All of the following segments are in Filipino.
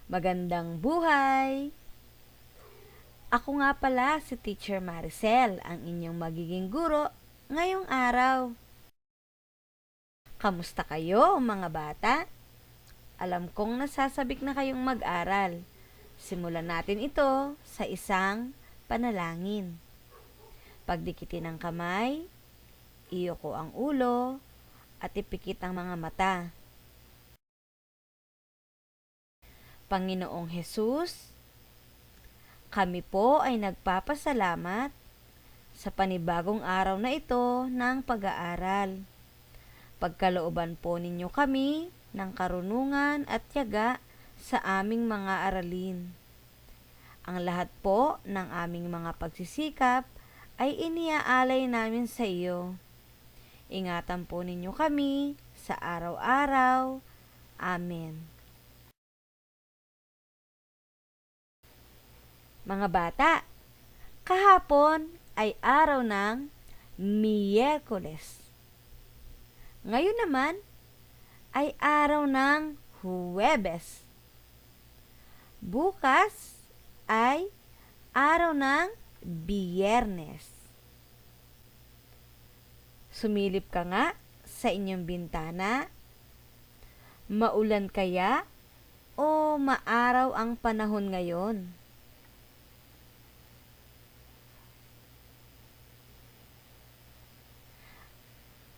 Magandang buhay! Ako nga pala si Teacher Maricel, ang inyong magiging guro ngayong araw. Kamusta kayo mga bata? Alam kong nasasabik na kayong mag-aral. Simulan natin ito sa isang panalangin. Pagdikitin ang kamay, iyoko ang ulo, at ipikit ang mga mata. Panginoong Hesus, kami po ay nagpapasalamat sa panibagong araw na ito ng pag-aaral. Pagkalooban po ninyo kami ng karunungan at tiyaga sa aming mga aralin. Ang lahat po ng aming mga pagsisikap ay iniaalay namin sa iyo. Ingatan po ninyo kami sa araw-araw. Amen. Mga bata, kahapon ay araw ng Miyerkules. Ngayon naman ay araw ng Huwebes. Bukas ay araw ng Biyernes. Sumilip ka nga sa inyong bintana. Maulan kaya o maaraw ang panahon ngayon?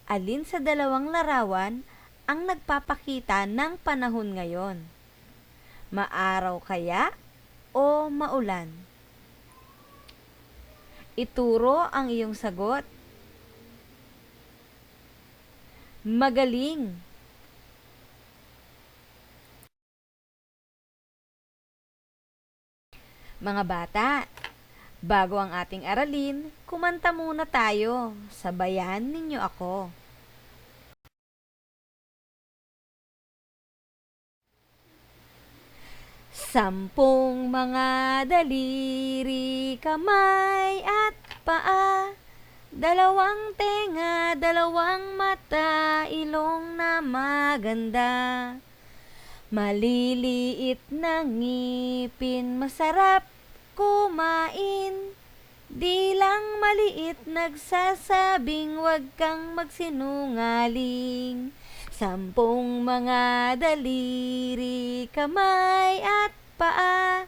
Alin sa dalawang larawan ang nagpapakita ng panahon ngayon? Maaraw kaya o maulan? Ituro ang iyong sagot. Magaling! Mga bata, bago ang ating aralin, kumanta muna tayo. Sabayan ninyo ako. Sampung mga daliri, kamay at paa, dalawang tenga, dalawang mata, ilong na maganda. Maliliit na ngipin, masarap kumain. Di lang maliit, nagsasabing wag kang magsinungaling. Sampung mga daliri, kamay at paa,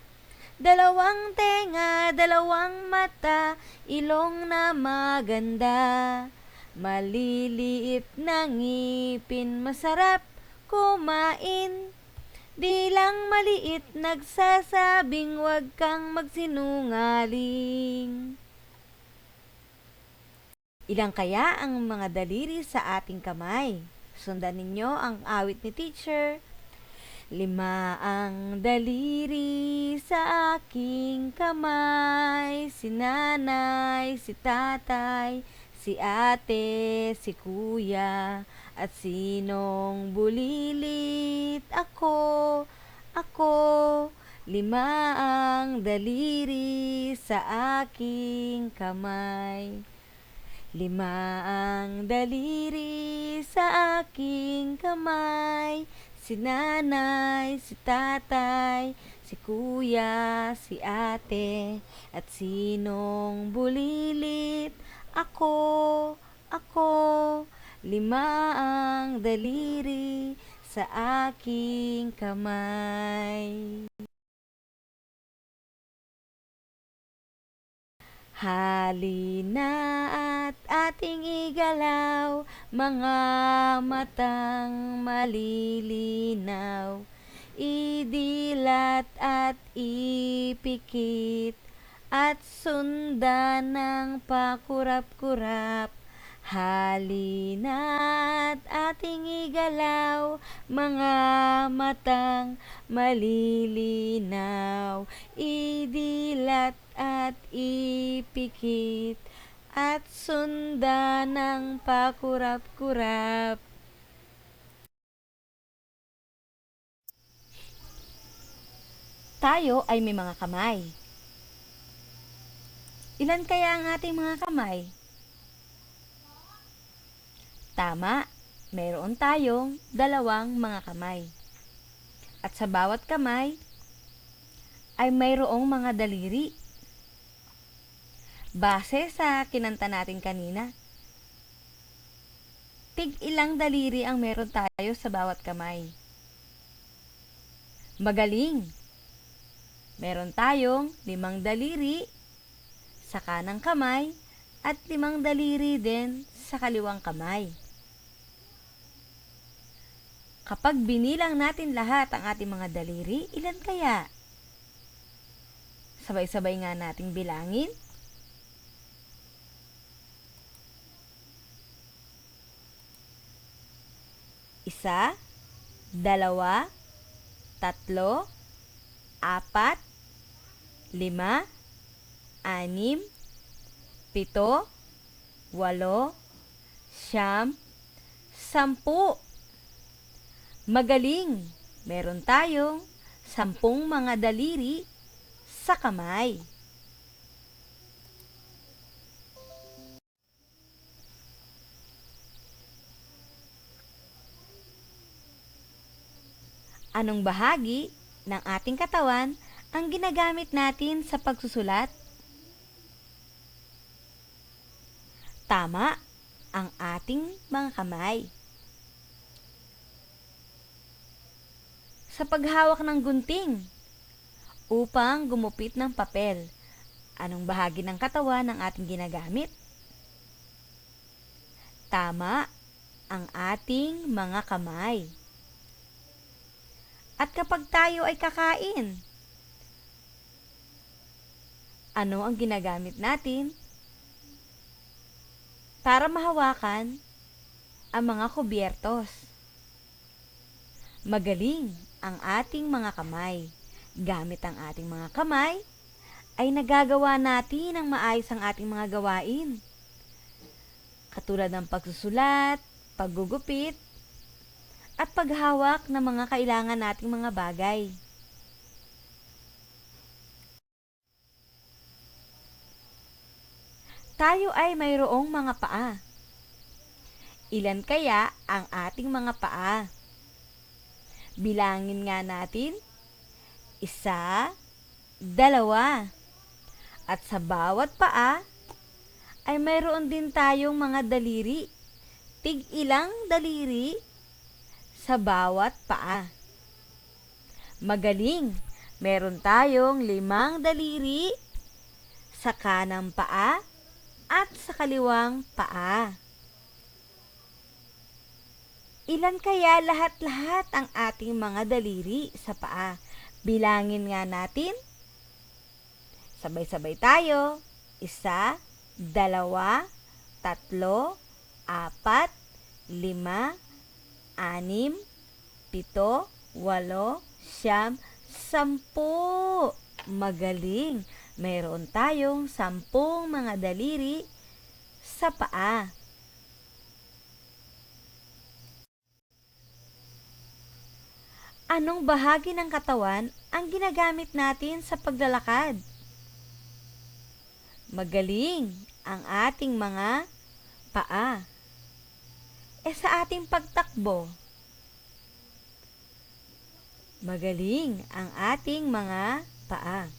dalawang tenga, dalawang mata, ilong na maganda. Maliliit na ngipin, masarap kumain. Di lang maliit, nagsasabing wag kang magsinungaling. Ilang kaya ang mga daliri sa ating kamay? Sundan ninyo ang awit ni teacher. 5 ang daliri sa aking kamay, si nanay, si tatay, si ate, si kuya, at sinong bulilit ako. 5 ang daliri sa aking kamay. 5 ang daliri sa aking kamay, si nanay, si tatay, si kuya, si ate, at sinong bulilit ako. 5 ang daliri sa aking kamay. Halina at ating igalaw, mga matang malilinaw. Idilat at ipikit, at sundan ng pakurap-kurap. Halina't ating igalaw, mga matang malilinaw. Idilat at ipikit, at sundan ng pakurap-kurap. Tayo ay may mga kamay. Ilan kaya ang ating mga kamay? Tama, mayroon tayong 2 mga kamay. At sa bawat kamay, ay mayroong mga daliri. Base sa kinanta natin kanina, tig ilang daliri ang meron tayo sa bawat kamay. Magaling! Meron tayong 5 daliri sa kanang kamay at 5 daliri din sa kaliwang kamay. Kapag binilang natin lahat ang ating mga daliri, ilan kaya? Sabay-sabay nga nating bilangin. 1, 2, 3, 4, 5, 6, 7, 8, 9, 10. Magaling! Meron tayong 10 mga daliri sa kamay. Anong bahagi ng ating katawan ang ginagamit natin sa pagsusulat? Tama, ang ating mga kamay. Sa paghawak ng gunting, upang gumupit ng papel, anong bahagi ng katawan ang ating ginagamit? Tama, ang ating mga kamay. At kapag tayo ay kakain, ano ang ginagamit natin para mahawakan ang mga kubyertos? Magaling ang ating mga kamay. Gamit ang ating mga kamay, ay nagagawa natin ang maayos ang ating mga gawain. Katulad ng pagsusulat, paggugupit, at paghawak ng mga kailangan nating mga bagay. Tayo ay mayroong mga paa. Ilan kaya ang ating mga paa? Bilangin nga natin. 1, 2. At sa bawat paa ay mayroon din tayong mga daliri. Tig ilang daliri sa bawat paa. Magaling! Meron tayong 5 daliri sa kanang paa at sa kaliwang paa. Ilan kaya lahat-lahat ang ating mga daliri sa paa? Bilangin nga natin. Sabay-sabay tayo. 1, 2, 3, 4, 5, 6, 7, 8, 9, 10. Magaling! Mayroon tayong 10 mga daliri sa paa. Anong bahagi ng katawan ang ginagamit natin sa paglalakad? Magaling! Ang ating mga paa. Sa ating pagtakbo, magaling ang ating mga paa.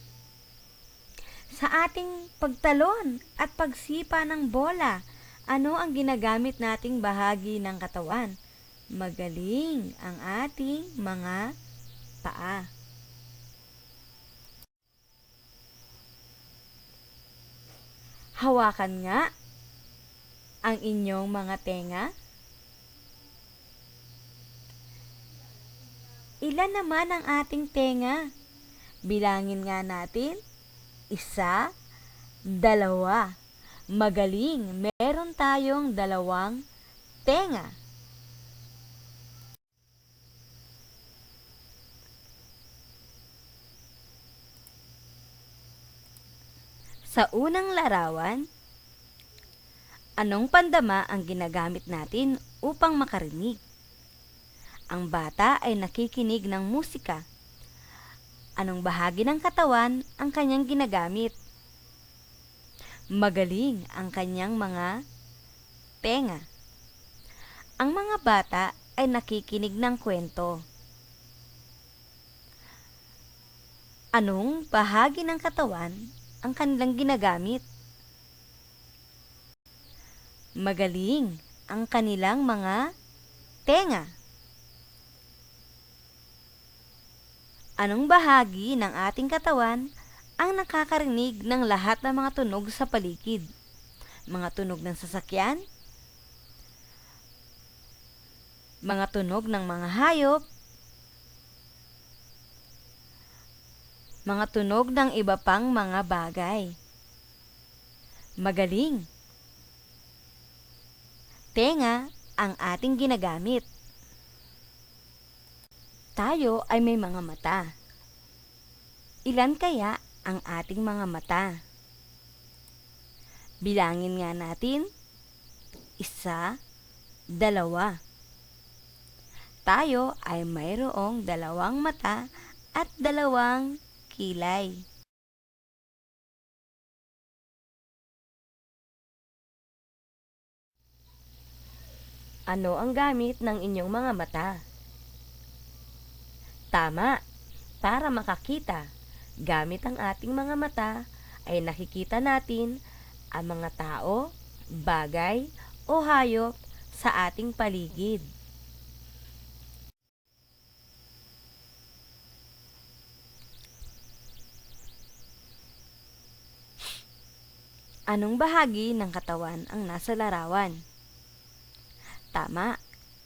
Sa ating pagtalon at pagsipa ng bola, ano ang ginagamit nating bahagi ng katawan? Magaling ang ating mga paa. Hawakan nga ang inyong mga tenga. Ilan naman ang ating tenga? Bilangin nga natin. 1, 2. Magaling! Meron tayong 2 tenga. Sa unang larawan, anong pandama ang ginagamit natin upang makarinig? Ang bata ay nakikinig ng musika. Anong bahagi ng katawan ang kanyang ginagamit? Magaling ang kanyang mga tenga. Ang mga bata ay nakikinig ng kwento. Anong bahagi ng katawan ang kanilang ginagamit? Magaling! Ang kanilang mga tenga. Anong bahagi ng ating katawan ang nakakarinig ng lahat ng mga tunog sa paligid? Mga tunog ng sasakyan, mga tunog ng mga hayop, mga tunog ng iba pang mga bagay. Magaling! Tenga ang ating ginagamit. Tayo ay may mga mata. Ilan kaya ang ating mga mata? Bilangin nga natin. 1, 2. Tayo ay mayroong 2 mata at 2 kilay. Ano ang gamit ng inyong mga mata? Tama, para makakita. Gamit ang ating mga mata ay nakikita natin ang mga tao, bagay o hayop sa ating paligid. Anong bahagi ng katawan ang nasa larawan? Tama,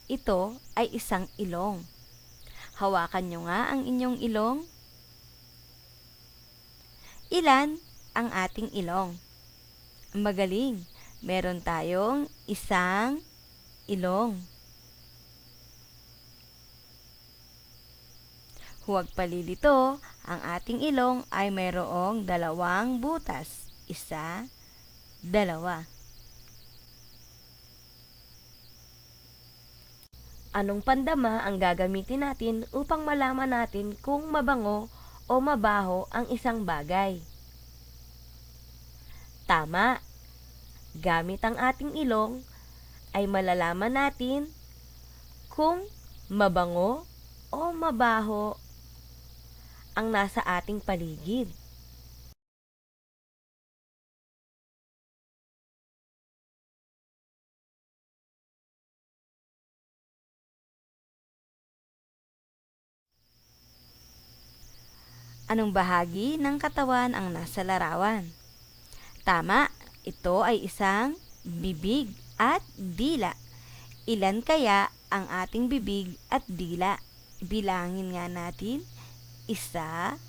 ito ay isang ilong. Hawakan nyo nga ang inyong ilong. Ilan ang ating ilong? Magaling, meron tayong isang ilong. Huwag palilito, ang ating ilong ay mayroong 2 butas. 1, 2. Anong pandama ang gagamitin natin upang malaman natin kung mabango o mabaho ang isang bagay? Tama! Gamit ang ating ilong ay malalaman natin kung mabango o mabaho ang nasa ating paligid. Anong bahagi ng katawan ang nasa larawan? Tama, ito ay isang bibig at dila. Ilan kaya ang ating bibig at dila? Bilangin nga natin. 1,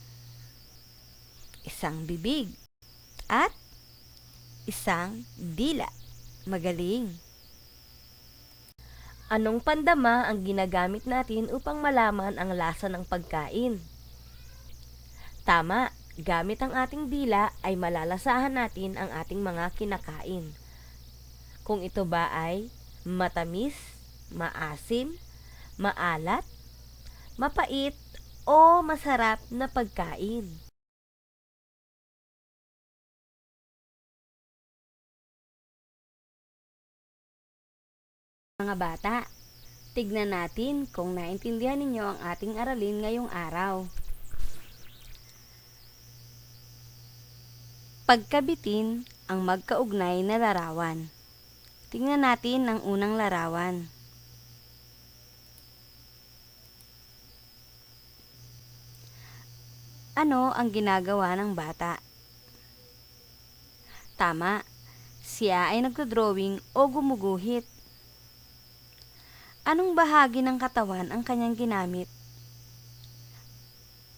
isang bibig, at isang dila. Magaling! Anong pandama ang ginagamit natin upang malaman ang lasa ng pagkain? Tama, gamit ang ating dila ay malalasahan natin ang ating mga kinakain. Kung ito ba ay matamis, maasim, maalat, mapait, o masarap na pagkain. Mga bata, tignan natin kung naintindihan ninyo ang ating aralin ngayong araw. Pagkabitin ang magkaugnay na larawan. Tingnan natin ang unang larawan. Ano ang ginagawa ng bata? Tama, siya ay nagdodrawing o gumuguhit. Anong bahagi ng katawan ang kanyang ginamit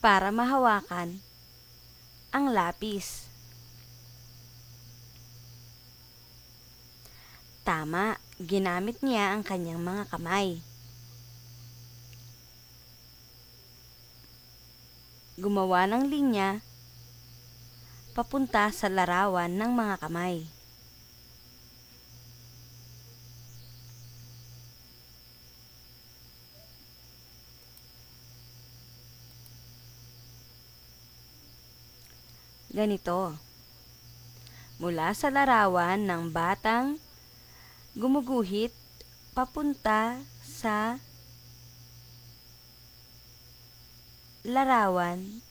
para mahawakan ang lapis? Tama, ginamit niya ang kanyang mga kamay. Gumawa ng linya papunta sa larawan ng mga kamay. Ganito. Mula sa larawan ng batang gumuguhit papunta sa larawan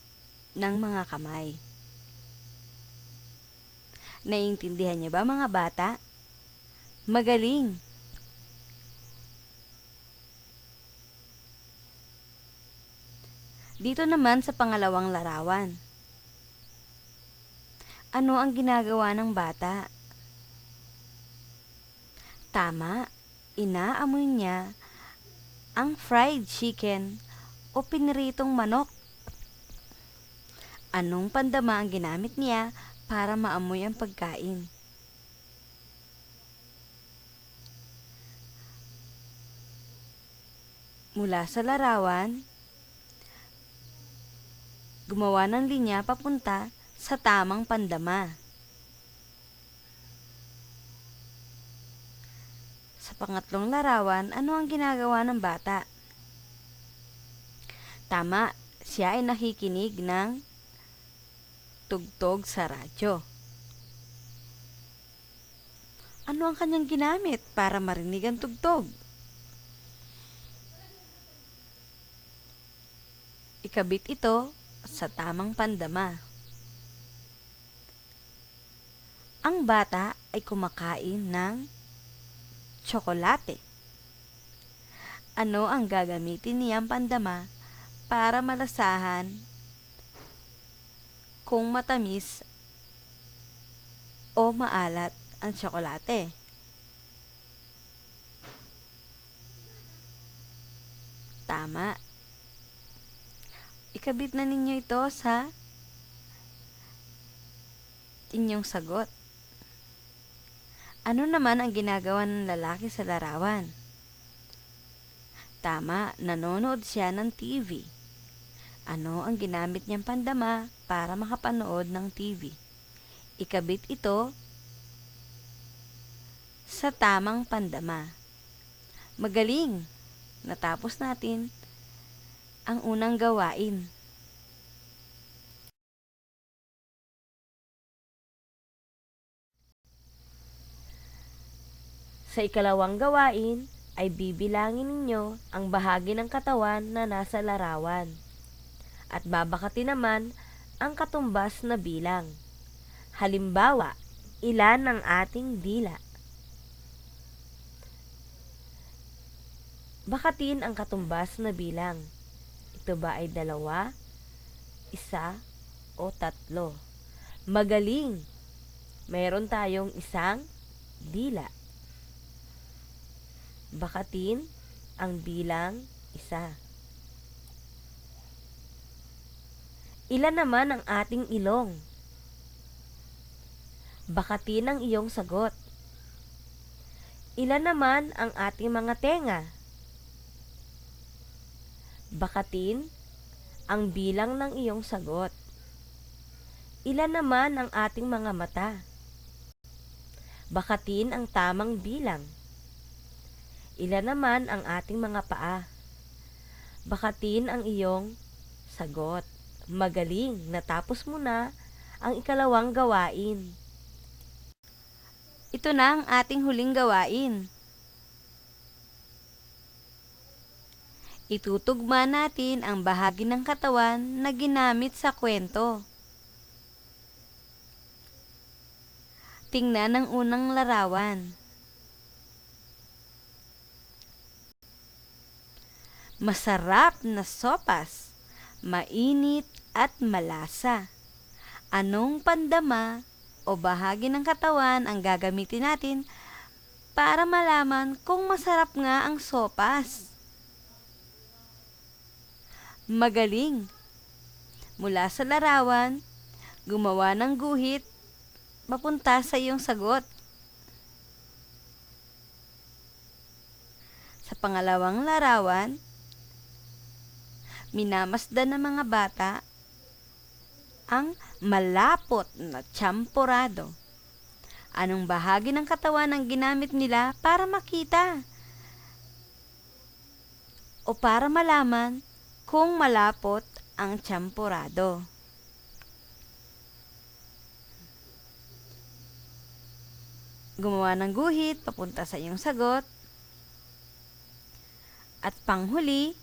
ng mga kamay. Naiintindihan niyo ba mga bata? Magaling! Dito naman sa pangalawang larawan. Ano ang ginagawa ng bata? Tama, inaamoy niya ang fried chicken o piniritong manok. Anong pandama ang ginamit niya para maamoy ang pagkain? Mula sa larawan, gumawa ng linya papunta sa tamang pandama. Sa pangatlong larawan, ano ang ginagawa ng bata? Tama, siya ay nakikinig ng tugtog sa radyo. Ano ang kanyang ginamit para marinig ang tugtog? Ikabit ito sa tamang pandama. Ang bata ay kumakain ng tsokolate. Ano ang gagamitin niyang pandama para malasahan kung matamis o maalat ang tsokolate? Tama. Ikabit na ninyo ito sa inyong sagot. Ano naman ang ginagawa ng lalaki sa larawan? Tama, nanonood siya ng TV. Ano ang ginamit niyang pandama para makapanood ng TV? Ikabit ito sa tamang pandama. Magaling! Natapos natin ang unang gawain. Sa ikalawang gawain ay bibilangin ninyo ang bahagi ng katawan na nasa larawan at babakati naman ang katumbas na bilang. Halimbawa, ilan ang ating dila? Bakatin ang katumbas na bilang. Ito ba ay 2, 1, o 3? Magaling! Mayroon tayong 1 dila. Bakatin ang bilang 1. Ilan naman ang ating ilong? Bakatin ang iyong sagot. Ilan naman ang ating mga tenga? Bakatin ang bilang ng iyong sagot. Ilan naman ang ating mga mata? Bakatin ang tamang bilang. Ilan naman ang ating mga paa? Bakatin ang iyong sagot. Magaling! Natapos mo na ang ikalawang gawain. Ito na ang ating huling gawain. Itutugma natin ang bahagi ng katawan na ginamit sa kwento. Tingnan ang unang larawan. Masarap na sopas, mainit at malasa. Anong pandama o bahagi ng katawan ang gagamitin natin para malaman kung masarap nga ang sopas? Magaling! Mula sa larawan, gumawa ng guhit papunta sa iyong sagot. Sa pangalawang larawan, minamasdan ng mga bata ang malapot na tsamporado. Anong bahagi ng katawan ang ginamit nila para makita o para malaman kung malapot ang tsamporado? Gumawa ng guhit papunta sa iyong sagot. At panghuli,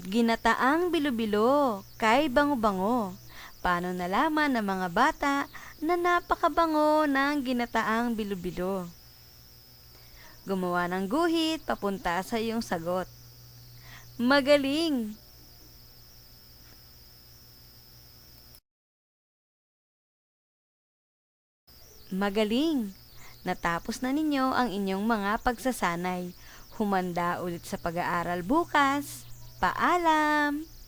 Ginataang bilo-bilo, kay bango-bango. Paano nalaman ng mga bata na napakabango ng ginataang bilo-bilo? Gumawa ng guhit papunta sa iyong sagot. Magaling! Magaling! Natapos na ninyo ang inyong mga pagsasanay. Humanda ulit sa pag-aaral bukas. Paalam!